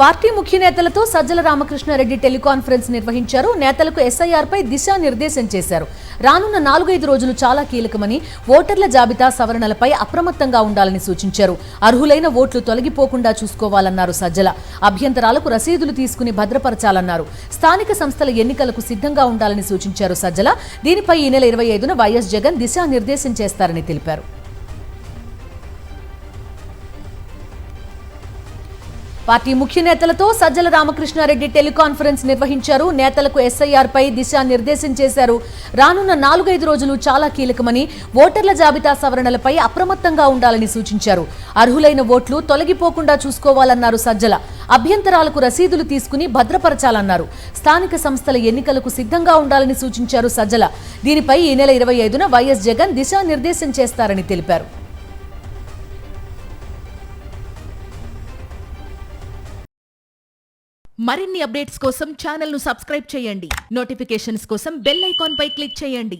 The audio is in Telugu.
పార్టీ ముఖ్య నేతలతో సజ్జల రామకృష్ణారెడ్డి టెలికాన్ఫరెన్స్ నిర్వహించారు. నేతలకు ఎస్ఐఆర్ పై దిశానిర్దేశం చేశారు. రానున్న 4-5 రోజులు చాలా కీలకమని, ఓటర్ల జాబితా సవరణలపై అప్రమత్తంగా ఉండాలని సూచించారు. అర్హులైన ఓట్లు తొలగిపోకుండా చూసుకోవాలన్నారు సజ్జల. అభ్యంతరాలకు రసీదులు తీసుకుని భద్రపరచాలన్నారు. స్థానిక సంస్థల ఎన్నికలకు సిద్ధంగా ఉండాలని సూచించారు సజ్జల. దీనిపై ఈ నెల 25న వైఎస్ జగన్ దిశానిర్దేశం చేస్తారని తెలిపారు. పార్టీ ముఖ్య నేతలతో సజ్జల రామకృష్ణారెడ్డి టెలికాన్ఫరెన్స్ నిర్వహించారు. నేతలకు ఎస్ఐఆర్ పై దిశానిర్దేశం చేశారు. రానున్న 4-5 రోజులు చాలా కీలకమని, ఓటర్ల జాబితా సవరణలపై అప్రమత్తంగా ఉండాలని సూచించారు. అర్హులైన ఓట్లు తొలగిపోకుండా చూసుకోవాలన్నారు సజ్జల. అభ్యంతరాలకు రసీదులు తీసుకుని భద్రపరచాలన్నారు. స్థానిక సంస్థల ఎన్నికలకు సిద్ధంగా ఉండాలని సూచించారు సజ్జల. దీనిపై ఈ నెల 25న వైఎస్ జగన్ దిశానిర్దేశం చేస్తారని తెలిపారు. మరిన్ని అప్డేట్స్ కోసం ఛానల్ ను సబ్స్క్రైబ్ చేయండి. నోటిఫికేషన్స్ కోసం బెల్ ఐకాన్ పై క్లిక్ చేయండి.